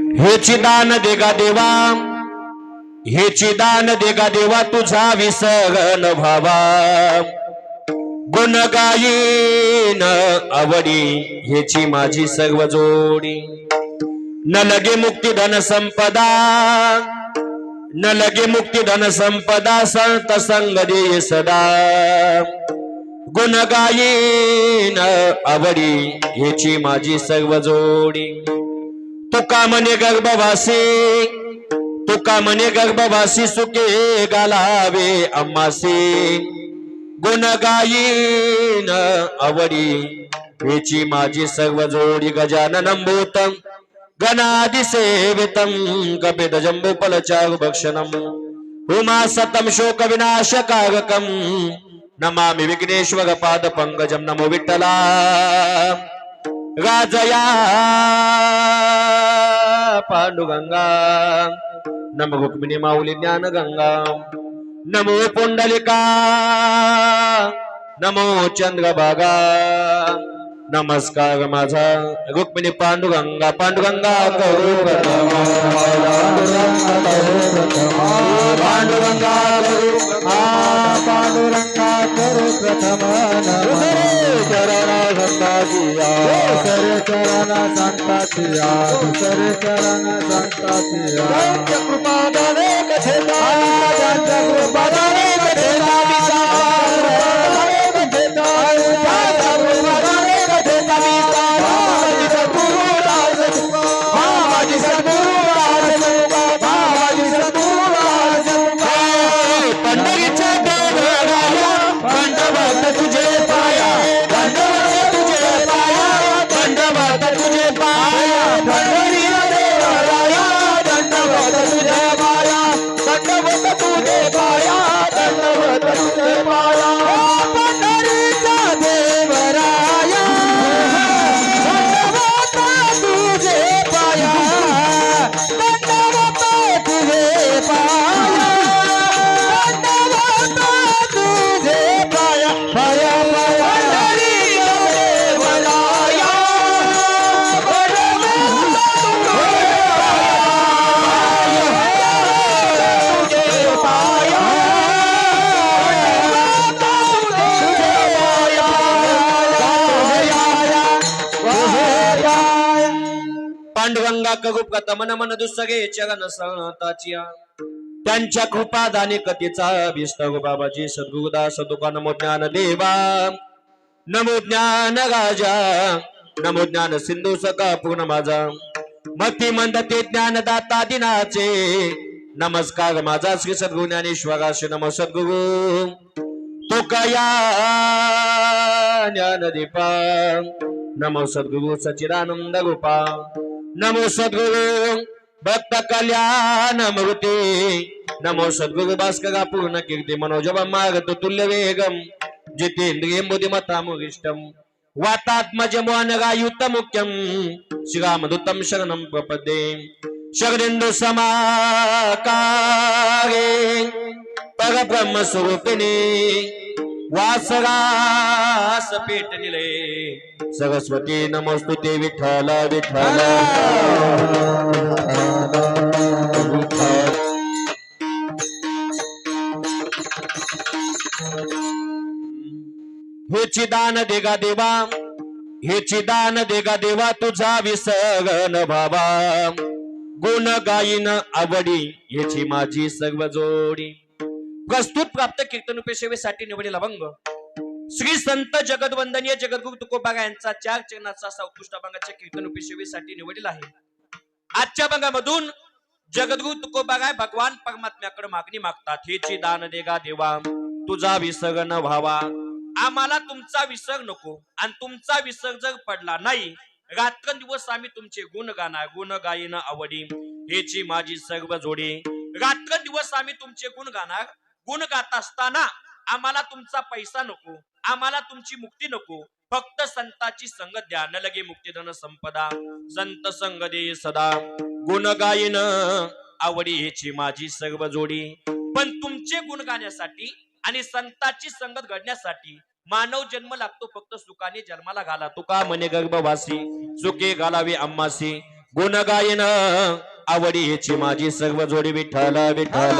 हेची दान देगा देवा, हेची दान देगा देवा, तुझा विसरण भावा. गुण गायीन आवडी, हेची माझी सर्व जोडी. न लगे मुक्ती धन संपदा, न लगे मुक्ती धन संपदा, संत संग दे सदा. गुण गायीन आवडी, हेची माझी सर्व जोडी. तुका म्हणे गर्भवासी, तुका म्हणे गर्भवासी, सुखे गालावे आम्हासी. गुण गायीन आवडी, हेची माझी सर्व जोडी. गजाननं भूतं गणाधि सेवितं, कपित जम्बू फलचारु भक्षणम्, उमासतं शोक विनाशकारकं, नमामि विघ्नेश्वर पाद पंकजं. नमो विठ्ठला राजया पांडुरंगा, नमो रुक्मिणी माऊली ज्ञान गंगा. नमो पुंडलिका, नमो चंद्रभागा. नमस्कार माझा रुक्मिणी पांडुरंगा. पांडुरंगा करू प्रथम, पांडुरंगा करू, पांडुरंगा करू प्रथम. चरणा संताचिया, सरे चरण संताचिया, सरे चरण संताचिया. कृपादाने कथेता, कृपादाने कथेता विचार, पांडुरंगा करू प्रथम. नमन दुसरे चरण संताचिया, त्यांच्या कृपादाने कथेचा विस्तार. बाबाजी सद्गुरुदास तुका. नमो ज्ञान देवा, नमो ज्ञान राजा, नमो ज्ञान सिंधू सका पूर्ण माझा. मती मंदते ज्ञानदाता दिनाचे, नमस्कार माझा श्री सद्गुरु ज्ञानेश्वराशी. नमो सद्गुरु तुका या ज्ञानदीपा. नमो सद्गुरु सच्चिदानंद रूपा. नमो सद्गुरु भक्त कल्याण मूर्ती. नमो सद्गुरु भास्करा पूर्ण कीर्ती. मनोजव मार्ग तुल्य वेगम, जितेंद्रिय बुद्धिमत्ता मुरिष्टम. वातात्मज मोहनरायुत मुख्यम, श्रीरामदूतं शरणं प्रपद्ये. शरणेन्दु समाकारे परब्रह्म स्वरूपिणी, वासरास पेट निले सरस्वती. नमोस्तुते विठ्ठल विठ्ठल. हेची दान देगा देवा, हेची दान देगा देवा, तुझा विसरण भावा. गुण गायीन आवडी, हेची माझी सर्व जोडी. प्रस्तुत प्राप्त कीर्तनरूपी सेवेसाठी निवडलेला अभंग श्री संत जगदवंदनीय जगद्गुरु तुकोबा यांचा 4 चरणाचा असा उत्कृष्ट अभंगाच्या कीर्तनरूपी सेवेसाठी निवडलेला आहे. आजच्या अभंगामधून जगद्गुरु तुकोबा भगवान परमात्म्याकडे मागणी मागतात. हेची दान देगा देवा, तुझा विसरण व्हावा. आम्हाला तुमचा विसर नको, आणि तुमचा विसर जर पडला नाही, रात्रंदिवस आम्ही तुमचे गुण गाणार. गुण गायीन आवडी, हेची माझी सर्व जोडी. रात्रंदिवस आम्ही तुमचे गुण गाणार. गुण गात असताना आम्हाला तुमचा पैसा नको, आम्हाला तुमची मुक्ती नको, फक्त संताची संगत द्या. न लगे मुक्ती धन संपदा, संत संग दे सदा. गुण गायीन आवडी, हेची माझी सर्व जोडी. पण तुमचे गुण गाण्यासाठी आणि संताची संगत घडण्यासाठी मानव जन्म लागतो. फक्त सुखाने जन्माला घाला. तुका म्हणे गर्भवासी, सुखे घालावे आम्हासी. गुण गायन आवडीची माझी सर्व जोडी विठ्ठल विठ्ठल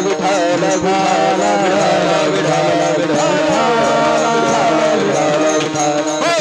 विठ्ठल विठ्ठल हो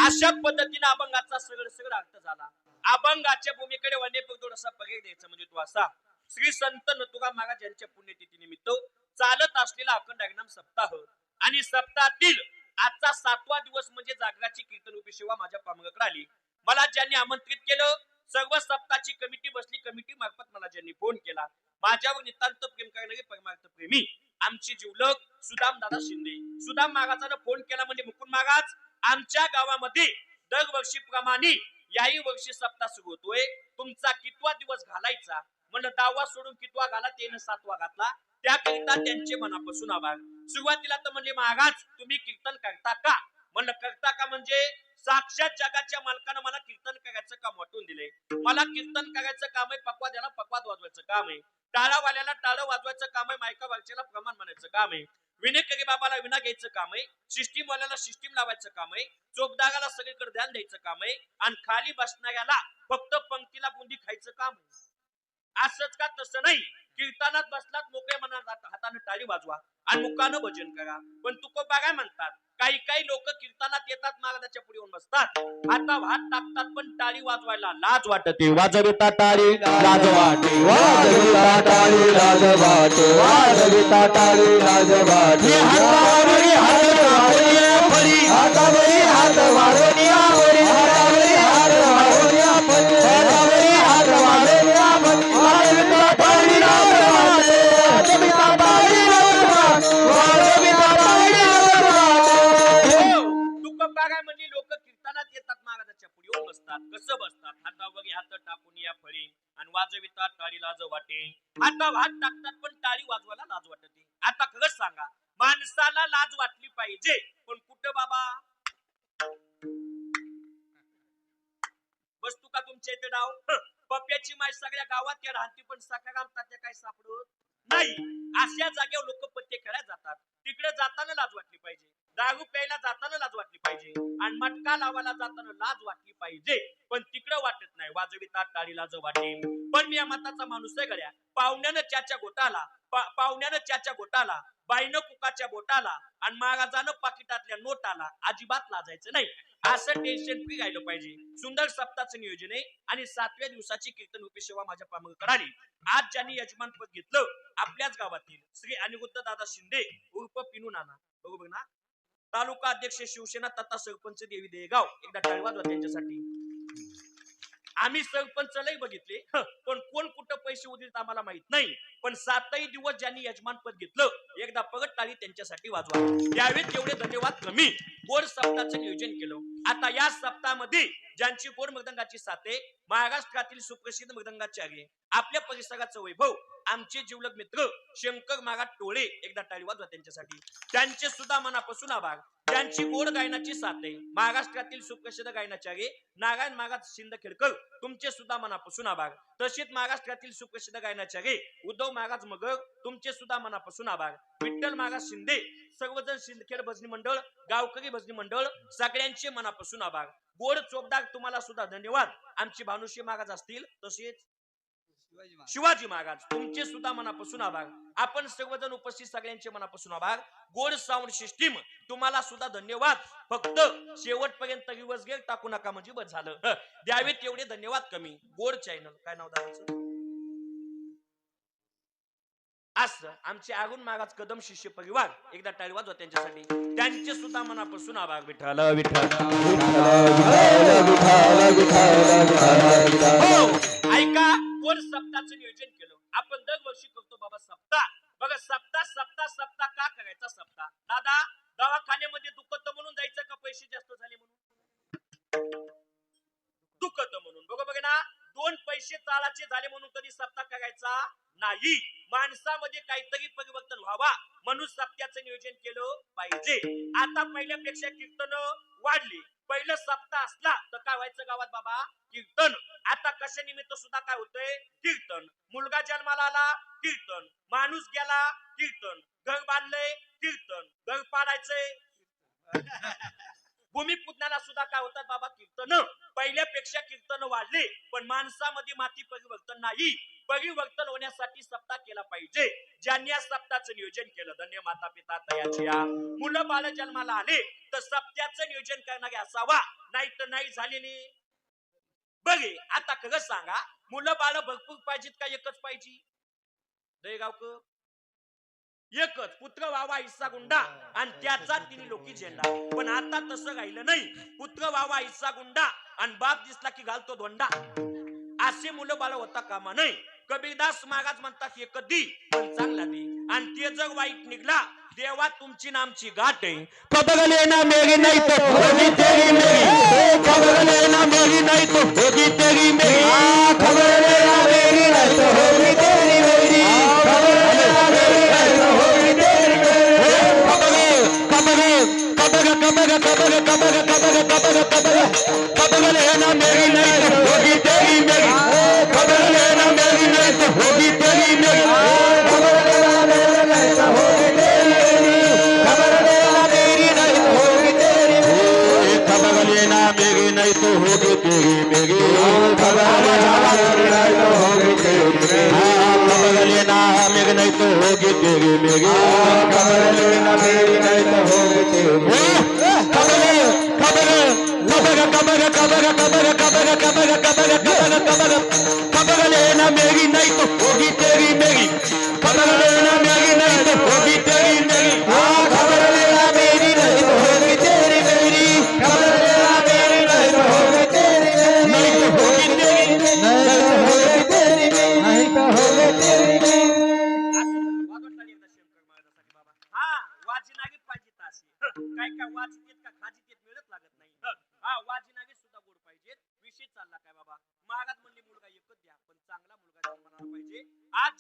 अशा पद्धतीने अभंगाचा सगळं सगळं अर्थ झाला. अभंगाच्या भूमीकडे वने थोडासा बघायला द्यायचं म्हणजे तू असा श्री संत तुकाराम महाराज यांच्या पुण्यतिथी निमित्त चालत असलेला अखंड हरिनाम सप्ताह आणि सप्ताहातील आजचा 7वा दिवस म्हणजे जागराची कीर्तन रूपी सेवा माझ्या पामगाकडे आली. मला ज्यांनी आमंत्रित केलं सर्व सप्ताहाची कमिटी बसली. कमिटी मार्फत मला ज्यांनी फोन केला माझ्यावर नितांत प्रेम करणारे परमार्थ प्रेमी आमचे जीवलग सुदाम दादा शिंदे. सुदाम महाराजांना फोन केला म्हणजे मुकुंद महाराज आमच्या गावामध्ये दरवर्षीप्रमाणे याही वर्षी सप्ताह सुरू होतोय. तुमचा कितवा दिवस घालायचा म्हणलं 10वा सोडून कितवा घाला त्याने 7वा घातला. त्याकरिता त्यांचे मनापासून आभार. सुरुवातीला तर म्हणजे महाराज तुम्ही कीर्तन करता का म्हणलं करता का म्हणजे साक्षात जगाच्या मालकानं मला कीर्तन करायचं काम वाटून दिले. मला कीर्तन करायचं काम आहे पकवाद्याला पकवाद वाजवायचं काम आहे टाळावाल्याला टाळं वाजवायचं काम आहे मायका वारच्याला प्रमाण म्हणायचं काम आहे विनेकरी बाबाला विना घ्यायचं काम आहे सिस्टीम वाल्याला सिस्टीम लावायचं काम आहे चोपदाराला सगळीकडे ध्यान द्यायचं काम आहे आणि खाली बसणाऱ्याला फक्त पंक्तीला बुंदी खायचं काम आहे. असंच का तसं नाही कीर्तनात बसलात मोकळे मनात हाताने टाळी वाजवा आणि मुखानं भजन करा. पण तुकोबा काय म्हणतात काही काही लोक कीर्तनात येतात महाराजाच्या पुढे येऊन बसतात हातावर हात टाकतात पण टाळी वाजवायला लाज वाटते. वाजविता टाळी लाज वाटे वाजविता टाळी लाज वाटे वाजविता टाळी लाज वाटे हातावरी हात वाजवणी हातावरी हात वाजवणी हातावरी हात वाजवणी हातावरी हात वाजवणी वाजविता टाळी लाज वाटे वाजविता टाळी लाज वाटे वाजविता टाळी लाज वाटे. तुकोबा काय म्हणजे लोक कीर्तनात येतात महाराजाच्या पुढे येऊन बसतात. कसं बसतात हातावरी हात टाकून या फळी आणि वाजविता टाळी लाज वाटे. हातावर हात टाकतात पण टाळी वाजवायला लाज वाटते. आता खरंच सांगा माणसाला लाज वाटली पाहिजे पण कुठं बाबा वस्तू का तुमच्या इथे डाव पप्प्याची माय सगळ्या गावात या राहती पण सकाराम तात्या काय सापडत नाही. अशा जागेवर लोक पत्ते खेळायला जातात. तिकडे जाताना लाज वाटली पाहिजे दारू प्यायला जाताना लाज वाटली पाहिजे आणि मटका लावायला जाताना लाज वाटली पाहिजे पण तिकडे वाटत नाही. वाजविता टाळी लाज वाटे. पण मी या मताचा माणूस आहे गड्या पाहुण्यानं चाच्या गोटाला पाहुण्यानं चाच्या गोटाला बाईनं कुकाच्या बोटाला आणि महाराजानं पाकिटातल्या नोटाला अजिबात लाजायचं नाही. असं टेन्शन फ्री राहिलं पाहिजे. सुंदर सप्ताहाचं नियोजन आहे आणि 7व्या दिवसाची कीर्तन रूपी सेवा माझ्या पामगाकडे आली. आज ज्यांनी यजमानपद घेतलं आपल्याच गावातील श्री अनिरुद्ध दादा शिंदे उर्फ पिनू नाना बरोबर ना तालुका अध्यक्ष शिवसेना तथा सरपंच देवी देगाव एकदा टाळी वाजवा त्यांच्यासाठी. आम्ही सरपंच लई बघितले पण कोण कुठं पैसे उदित आम्हाला माहित नाही पण 7ही दिवस ज्यांनी यजमानपद घेतलं एकदा परत टाळी त्यांच्यासाठी वाजवा. यावेळी तेवढे धन्यवाद कमी गोड सप्ताहाचं नियोजन केलं. आता या सप्ताहामध्ये ज्यांची गोड मृदंगाची साथे महाराष्ट्रातील सुप्रसिद्ध मृदंगाचार्य आपल्या परिसराचं वैभव आमचे जीवलग मित्र शंकर महाराज टोळे एकदा टाळी वाजवा त्यांच्यासाठी. त्यांचे सुद्धा मनापासून आभार. ज्यांची गोड गायनाची साथ आहे महाराष्ट्रातील सुप्रसिद्ध गायनाचार्य नारायण महाराज शिंदखेडकर तुमचे सुद्धा मनापासून आभार. तसेच महाराष्ट्रातील सुप्रसिद्ध गायनाचार्य उद्धव महाराज मगर तुमचे सुद्धा मनापासून आभार. विठ्ठल महाराज शिंदे सर्वजण शिंदखेड भजनी मंडळ गावकरी भजनी मंडळ सगळ्यांचे मनापासून आभार. गोड चोपदार तुम्हाला सुद्धा धन्यवाद. आमचे भानुश्री महाराज असतील तसेच शिवाजी महाराज तुमचे सुद्धा मनापासून आभार. आपण सर्वजण उपस्थित सगळ्यांचे मनापासून आभार. गोड साऊंड सिस्टीम तुम्हाला सुद्धा धन्यवाद. फक्त शेवटपर्यंत रिवर्स गेअर टाकू नका म्हणजे बस झालं. द्यावे तेवढे धन्यवाद कमी. गोड चॅनल काय नाव दादाचं असं आमचे अरुण महाराज कदम शिष्य परिवार एकदा टाळी वाजवा त्यांच्यासाठी. त्यांचे सुद्धा मनापासून आभार. विठ्ठल विठ्ठल ऐका गोड सप्ताहाचं नियोजन केलं आपण दरवर्षी करतो बाबा सप्ताह. बघा सप्ताह सप्ताह सप्ताह का करायचा सप्ताह दादा दवाखान्यामध्ये दुखत म्हणून जायचं का पैसे जास्त झाले म्हणून दुखत म्हणून बघा ना 2 पैसे चालाचे झाले म्हणून कधी सप्ताह करायचा नाही. माणसामध्ये काहीतरी परिवर्तन व्हावा म्हणून सप्त्याचं नियोजन केलं पाहिजे. आता पहिल्यापेक्षा कीर्तन वाढली. पहिलं सप्ताह असला तर काय व्हायचं गावात बाबा कीर्तन. आता कशा निमित्त सुद्धा काय होतंय कीर्तन. मुलगा जन्माला आला कीर्तन माणूस गेला कीर्तन घर बांधलंय कीर्तन घर पाडायचंय भूमिपूजनाला सुद्धा काय होतात बाबा कीर्तन पहिल्यापेक्षा कीर्तन वाढले पण माणसामध्ये माती परिवर्तन नाही परिवर्तन होण्यासाठी सप्ताह केला पाहिजे ज्यांनी या सप्ताहाचं नियोजन केलं धन्य माता पिता तयाच्या मुलं बाळ जन्माला आले तर सप्त्याचं नियोजन करणारे असावा नाही तर नाही झालेले बघे आता खरं सांगा मुलं बाळ भरपूर पाहिजेत का एकच पाहिजे दहीगावकर एकच पुत्र व्हावा हिस्सा गुंडा आणि त्याचा तिने लोकी झेंडा पण आता तसं राहिलं नाही पुत्र व्हावा हिस्सा गुंडा आणि बाप दिसला की घालतो धोंडा असे मुलं बाळ होता कामा नाही कबीरदास महाराज म्हणतात एक दी पण चांगला दे आणि ते जग वाईट निघला देवा तुमची नामची गाठ आहे खबर लेना मेरी नहीं तो होगी तेरी मेरी खबर लेना मेरी नहीं तो होगी तेरी मेरी खबर लेना मेरी नहीं तो होगी तेरी मेरी खबर लेना मेरी नहीं तो होगी तेरी मेरी खबर लेना मेरी नहीं तो होगी तेरी मेरी खबर लेना मेरी नहीं तो होगी तेरी मेरी खबर लेना मेरी नहीं तो होगी खबर लेना मेरी नहीं तो होगी तेरी मेरी खबर लेना मेरी नहीं तो होगी तेरी मेरी खबर लेना मेरी नहीं तो होगी तेरी खबर लेना मेरी नहीं तो होगी तेरी मेरी खबर लेना मेरी नहीं तो होगी तेरी मेरी खबर लेना मेरी नहीं तो होगी तेरी मेरी खबर लेना मेरी नहीं तो होगी तेरी नहीं तो होगी तेरी नहीं तो होगी तेरी नहीं तो होगी तेरी हा वाजनागी पाहिजे ताशी काय काय वाजतेत का खाजीतेत मिळत लागत नाही हा वाजनागी सुद्धा गोड पाहिजे विषय चालला काय बाबा महाराज म्हणले मुलगा एकच द्या पण चांगला मुलगा जन्माला पाहिजे आज